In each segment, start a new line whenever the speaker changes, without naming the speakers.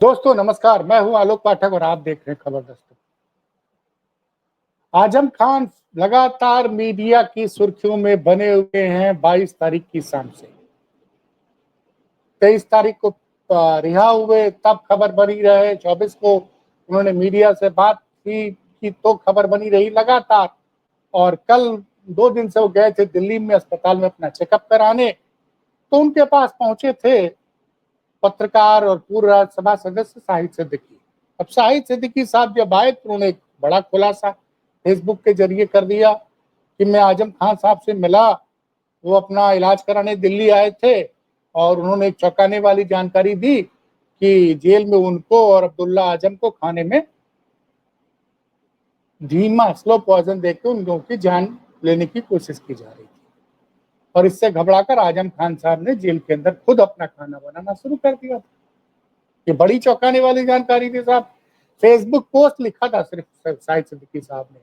दोस्तों नमस्कार, मैं हूं आलोक पाठक और आप देख रहे हैं खबर दस्तक। आजम खान लगातार मीडिया की सुर्खियों में बने हुए हैं 22 तारीख की शाम से। 23 तारीख को रिहा हुए तब खबर बनी रहे, 24 को उन्होंने मीडिया से बात की तो खबर बनी रही लगातार। और कल 2 दिन से वो गए थे दिल्ली में अस्पताल में अपना चेकअप कराने, तो उनके पास पहुंचे थे पत्रकार और पूर्व राज्यसभा सदस्य शाहिद सिद्दीकी। अब शाहिद सिद्दीकी साहब जब आए तो उन्होंने एक बड़ा खुलासा फेसबुक के जरिए कर दिया कि मैं आजम खान साहब से मिला, वो अपना इलाज कराने दिल्ली आए थे और उन्होंने एक चौंकाने वाली जानकारी दी कि जेल में उनको और अब्दुल्ला आजम को खाने में धीमा स्लो पॉइजन देकर उन लोगों की जान लेने की कोशिश की जा रही थी। और इससे घबराकर आजम खान साहब ने जेल के अंदर खुद अपना खाना बनाना शुरू कर दिया था। ये बड़ी चौंकाने वाली जानकारी थी साहब। फेसबुक पोस्ट लिखा था सिर्फ शाहिद सिद्दीकी साहब ने,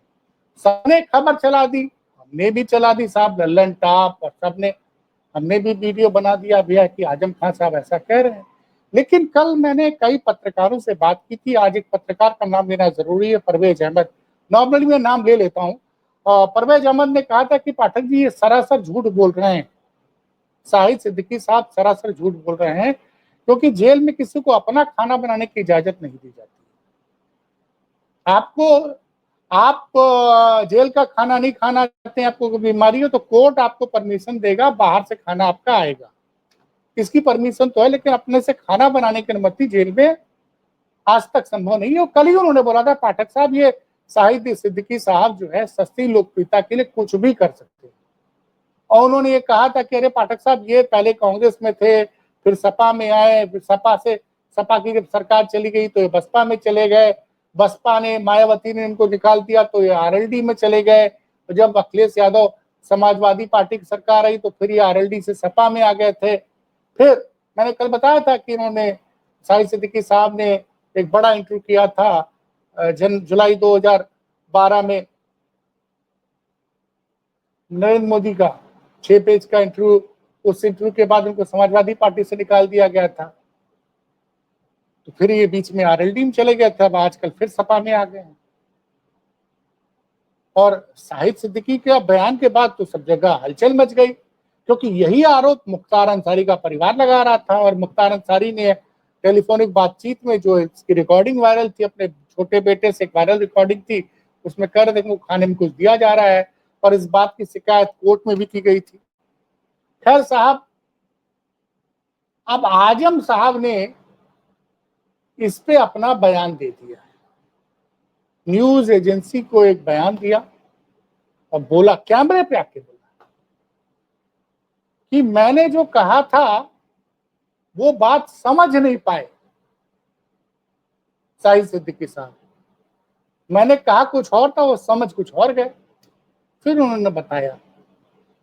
सबने खबर चला दी, हमने भी चला दी साहब, लल्लन टॉप और सबने, हमने भी वीडियो बना दिया भैया कि आजम खान साहब ऐसा कह रहे हैं। लेकिन कल मैंने कई पत्रकारों से बात की थी, आज एक पत्रकार का नाम लेना जरूरी है, परवेज अहमद। नॉर्मली मैं नाम ले लेता हूँ। परवेज अहमद ने कहा था कि पाठक जी ये सरासर झूठ बोल रहे हैं, शाहिद सिद्दीकी साहब सरासर झूठ बोल रहे हैं, क्योंकि जेल में किसी को अपना खाना बनाने की इजाजत नहीं दी जाती। आपको आप जेल का खाना नहीं खाना चाहते हैं, आपको बीमारी हो तो कोर्ट आपको परमिशन देगा, बाहर से खाना आपका आएगा, इसकी परमिशन तो है, लेकिन अपने से खाना बनाने की अनुमति जेल में आज तक संभव नहीं है। कल ही उन्होंने बोला था पाठक साहब ये शाहिद सिद्दीकी साहब जो है सस्ती लोकप्रियता के लिए कुछ भी कर सकते हैं। और उन्होंने ये कहा था कि अरे पाठक साहब ये पहले कांग्रेस में थे, फिर सपा में आए, फिर सपा की जब सरकार चली गई तो ये बसपा में चले गए, बसपा ने मायावती ने इनको निकाल दिया तो ये आरएलडी में चले गए, तो जब अखिलेश यादव समाजवादी पार्टी की सरकार आई तो फिर ये आरएलडी से सपा में आ गए थे। फिर मैंने कल बताया था कि इन्होंने शाहिद सिद्दीकी साहब ने एक बड़ा इंटरव्यू किया था जुलाई 2012 में नरेंद्र मोदी का 6 पेज का इंटरव्यू। उस इंटरव्यू के बाद उनको समाजवादी पार्टी से निकाल दिया गया था, तो फिर ये बीच में आरएलडी में चले गए थे, अब आजकल फिर सपा में आ गए हैं। और शाहिद सिद्दीकी के बयान के बाद तो सब जगह हलचल मच गई, क्योंकि यही आरोप मुख्तार अंसारी का परिवार लगा रहा था। और मुख्तार अंसारी ने टेलीफोनिक बातचीत में जो इसकी रिकॉर्डिंग वायरल थी, अपने छोटे बेटे से एक वायरल रिकॉर्डिंग थी, उसमें कह रहे थे खाने में कुछ दिया जा रहा है, और इस बात की शिकायत कोर्ट में भी की गई थी। खैर साहब, अब आजम साहब ने इस पे अपना बयान दे दिया है, न्यूज एजेंसी को एक बयान दिया और बोला, कैमरे पे आके बोला कि मैंने जो कहा था वो बात समझ नहीं पाए शाहिद सिद्दीकी साहब, मैंने कहा कुछ और था, वो समझ कुछ और गए। फिर उन्होंने बताया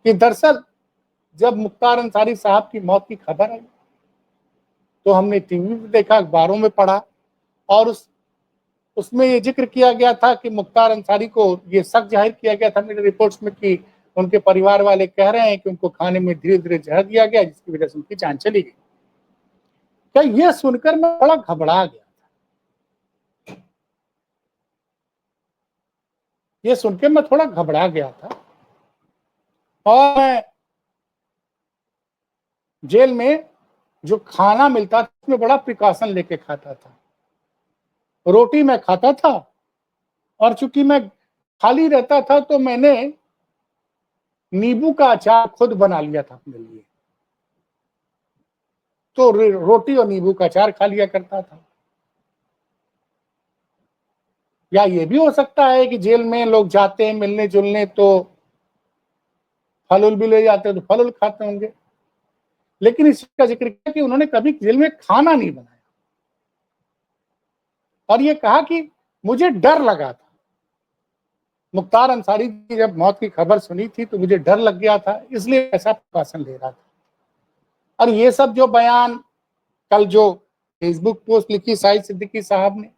कि दरअसल जब मुख्तार अंसारी साहब की मौत की खबर आई तो हमने टीवी में देखा, अखबारों में पढ़ा, और उसमें ये जिक्र किया गया था कि मुख्तार अंसारी को ये शक जाहिर किया गया था मेरे रिपोर्ट्स में कि उनके परिवार वाले कह रहे हैं कि उनको खाने में धीरे धीरे जहर दिया गया, जिसकी वजह से उनकी जान चली गई। क्या ये सुनकर मैं बड़ा घबरा गया, ये सुनकर मैं थोड़ा घबरा गया था। और मैं जेल में जो खाना मिलता था उसमें बड़ा प्रिकॉशन लेके खाता था। रोटी मैं खाता था, और चूंकि मैं खाली रहता था तो मैंने नींबू का अचार खुद बना लिया था अपने लिए, तो रोटी और नींबू का अचार खा लिया करता था। या ये भी हो सकता है कि जेल में लोग जाते हैं मिलने जुलने तो फल उल भी ले जाते हैं, तो फल उल खाते होंगे। लेकिन इसका जिक्र किया कि उन्होंने कभी जेल में खाना नहीं बनाया, और ये कहा कि मुझे डर लगा था। मुख्तार अंसारी की जब मौत की खबर सुनी थी तो मुझे डर लग गया था, इसलिए ऐसा प्रिकॉशन ले रहा था। और ये सब जो बयान कल जो फेसबुक पोस्ट लिखी शाहिद सिद्दीकी साहब ने,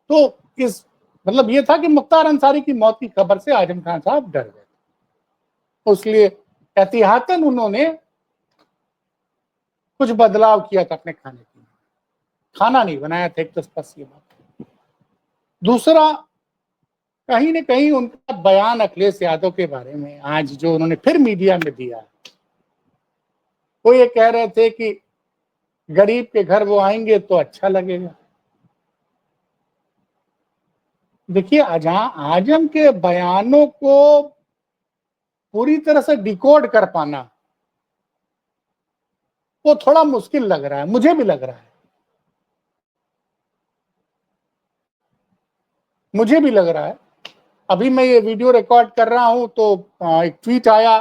तो इस मतलब ये था कि मुख्तार अंसारी की मौत की खबर से आजम खान साहब डर गए, इसलिए एहतियातन उन्होंने कुछ बदलाव किया था अपने खाने पीने, खाना नहीं बनाया था, एक तो स्पष्ट ये बात। दूसरा, कहीं न कहीं उनका बयान अखिलेश यादव के बारे में आज जो उन्होंने फिर मीडिया में दिया, वो ये कह रहे थे कि गरीब के घर वो आएंगे तो अच्छा लगेगा। देखिए, आजम के बयानों को पूरी तरह से डिकोड कर पाना वो थोड़ा मुश्किल लग रहा है, मुझे भी लग रहा है, मुझे भी लग रहा है। अभी मैं ये वीडियो रिकॉर्ड कर रहा हूं तो एक ट्वीट आया,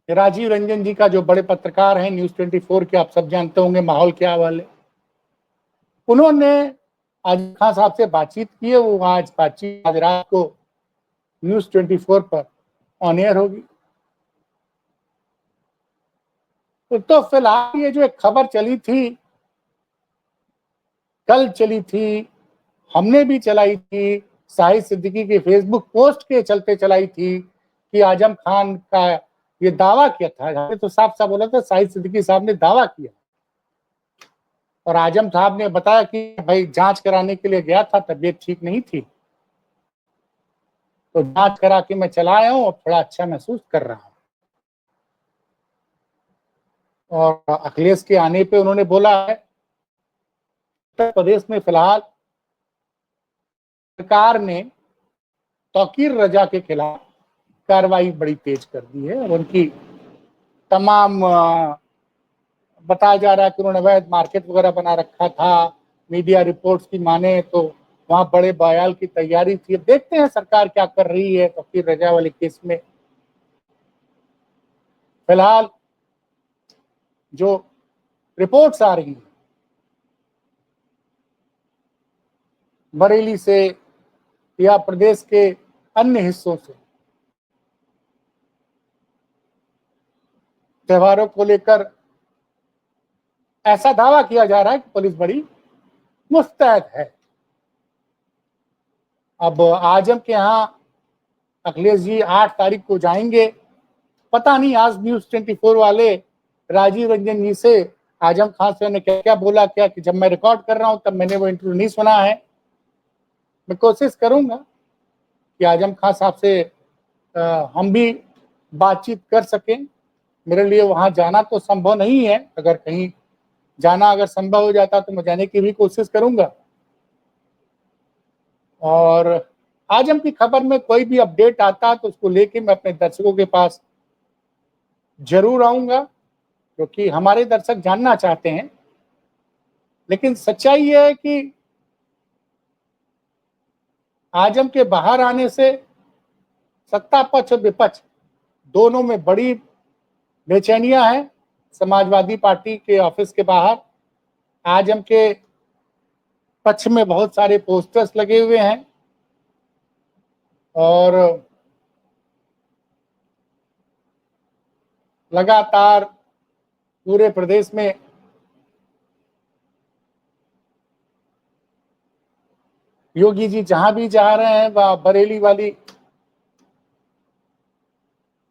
राजीव रंजन जी का, जो बड़े पत्रकार हैं न्यूज 24 के, आप सब जानते होंगे माहौल क्या वाले, उन्होंने आज खान साहब से बातचीत की है। वो आज बातचीत आज रात को न्यूज 24 पर ऑन एयर होगी। तो फिलहाल ये जो एक खबर चली थी, कल चली थी, हमने भी चलाई थी, शाहिद सिद्दीकी के फेसबुक पोस्ट के चलते चलाई थी कि आजम खान का ये दावा किया था, हमने तो साफ साफ बोला था, शाहिद सिद्दीकी साहब ने दावा किया और आजम साहब ने बताया कि भाई जांच कराने के लिए गया था, तबीयत ठीक नहीं थी, तो जांच करा के मैं चला आया हूं और थोड़ा अच्छा महसूस कर रहा हूं। और अखिलेश के आने पे उन्होंने बोला है, उत्तर प्रदेश में फिलहाल सरकार ने तौकीर रजा के खिलाफ कार्रवाई बड़ी तेज कर दी है और उनकी तमाम बताया जा रहा है कि उन्होंने अवैध मार्केट वगैरह बना रखा था। मीडिया रिपोर्ट्स की माने तो वहां बड़े बयाल की तैयारी थी। अब देखते हैं सरकार क्या कर रही है तौकीर रजा वाले केस में। फिलहाल जो रिपोर्ट्स आ रही हैं बरेली से या प्रदेश के अन्य हिस्सों से, त्योहारों को लेकर ऐसा दावा किया जा रहा है कि पुलिस बड़ी मुस्तैद है। अब आजम के यहाँ अखिलेश जी 8 तारीख को जाएंगे। पता नहीं आज न्यूज 24 वाले राजीव रंजन जी से आजम खान से ने क्या क्या बोला, क्या कि जब मैं रिकॉर्ड कर रहा हूं तब मैंने वो इंटरव्यू नहीं सुना है। मैं कोशिश करूंगा कि आजम खान साहब से हम भी बातचीत कर सकें। मेरे लिए वहां जाना तो संभव नहीं है, अगर कहीं जाना अगर संभव हो जाता तो मैं जाने की भी कोशिश करूंगा। और आजम की खबर में कोई भी अपडेट आता तो उसको लेके मैं अपने दर्शकों के पास जरूर आऊंगा, क्योंकि हमारे दर्शक जानना चाहते हैं। लेकिन सच्चाई यह है कि आजम के बाहर आने से सत्ता पक्ष और विपक्ष दोनों में बड़ी बेचैनियां हैं। समाजवादी पार्टी के ऑफिस के बाहर आजम के पक्ष में बहुत सारे पोस्टर्स लगे हुए हैं और लगातार पूरे प्रदेश में योगी जी जहां भी जा रहे हैं वह बरेली वाली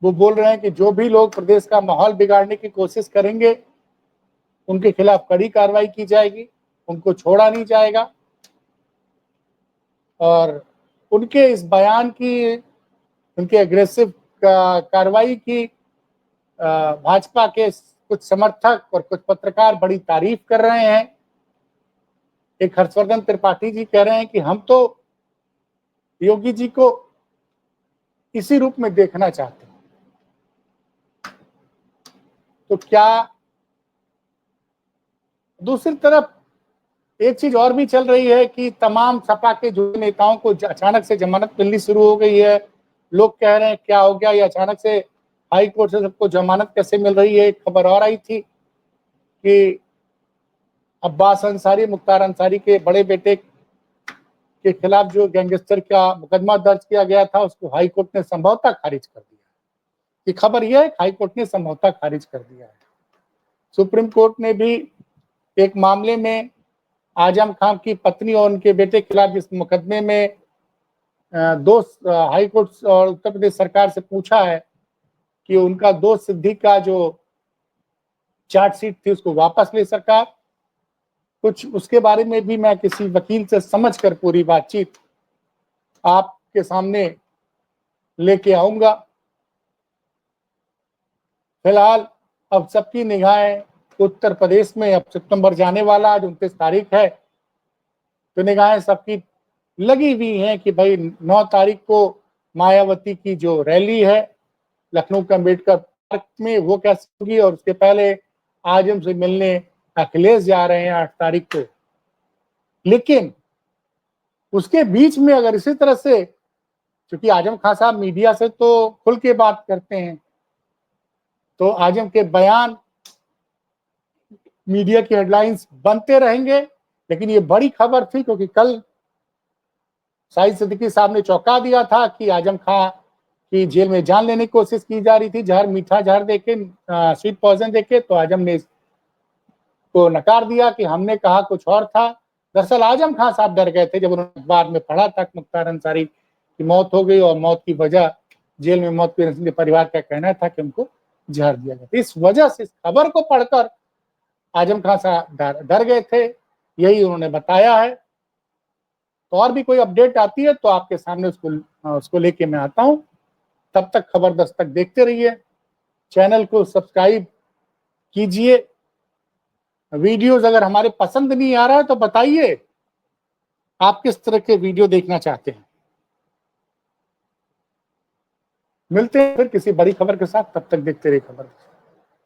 वो बोल रहे हैं कि जो भी लोग प्रदेश का माहौल बिगाड़ने की कोशिश करेंगे उनके खिलाफ कड़ी कार्रवाई की जाएगी, उनको छोड़ा नहीं जाएगा। और उनके इस बयान की, उनके एग्रेसिव कार्रवाई की भाजपा के कुछ समर्थक और कुछ पत्रकार बड़ी तारीफ कर रहे हैं। एक हर्षवर्धन त्रिपाठी जी कह रहे हैं कि हम तो योगी जी को इसी रूप में देखना चाहते हैं। तो क्या दूसरी तरफ एक चीज और भी चल रही है कि तमाम सपा के जो नेताओं को अचानक से जमानत मिलनी शुरू हो गई है। लोग कह रहे हैं क्या हो गया, ये अचानक से हाई कोर्ट से सबको जमानत कैसे मिल रही है। एक खबर और आई थी कि अब्बास अंसारी, मुख्तार अंसारी के बड़े बेटे के खिलाफ जो गैंगस्टर का मुकदमा दर्ज किया गया था उसको हाई कोर्ट ने संभवतः खारिज कर दिया। ये खबर यह है हाई कोर्ट ने संभवतः खारिज कर दिया है। सुप्रीम कोर्ट ने भी एक मामले में आजम खान की पत्नी और उनके बेटे के खिलाफ इस मुकदमे में दो हाई कोर्ट और उत्तर प्रदेश सरकार से पूछा है कि उनका 2 सिद्धि का जो चार्जशीट थी उसको वापस ले सरकार। कुछ उसके बारे में भी मैं किसी वकील से समझकर पूरी बातचीत आपके सामने लेके आऊंगा। फिलहाल अब सबकी निगाहें उत्तर प्रदेश में, अब सितंबर जाने वाला, आज 29 तारीख है, तो निगाहें सबकी लगी हुई हैं कि भाई 9 तारीख को मायावती की जो रैली है लखनऊ के अम्बेडकर पार्क में वो कैसे होगी, और उसके पहले आजम से मिलने अखिलेश जा रहे हैं 8 तारीख को। लेकिन उसके बीच में अगर इसी तरह से, क्योंकि आजम खान साहब मीडिया से तो खुल के बात करते हैं, तो आजम के बयान मीडिया की हेडलाइंस बनते रहेंगे। लेकिन ये बड़ी खबर थी क्योंकि कल शाहिद सिद्दीकी साहब ने चौंका दिया था कि आजम खां की जेल में जान लेने की कोशिश की जा रही थी, जहर, मीठा जहर देके, स्वीट पॉइजन देके। तो आजम ने इसको नकार दिया कि हमने कहा कुछ और था। दरअसल आजम खां साहब डर गए थे जब उन्होंने अखबार में पढ़ा था मुख्तार अंसारी की मौत हो गई और मौत की वजह, जेल में मौत के परिवार का कहना था कि उनको जहर दिया गया। इस वजह से इस खबर को पढ़कर आजम खान साहब डर गए थे, यही उन्होंने बताया है। तो और भी कोई अपडेट आती है तो आपके सामने उसको लेके मैं आता हूं। तब तक खबर दस्तक देखते रहिए, चैनल को सब्सक्राइब कीजिए। वीडियोस अगर हमारे पसंद नहीं आ रहा है तो बताइए आप किस तरह के वीडियो देखना चाहते हैं। मिलते हैं फिर किसी बड़ी खबर के साथ, तब तक देखते रहिए खबर।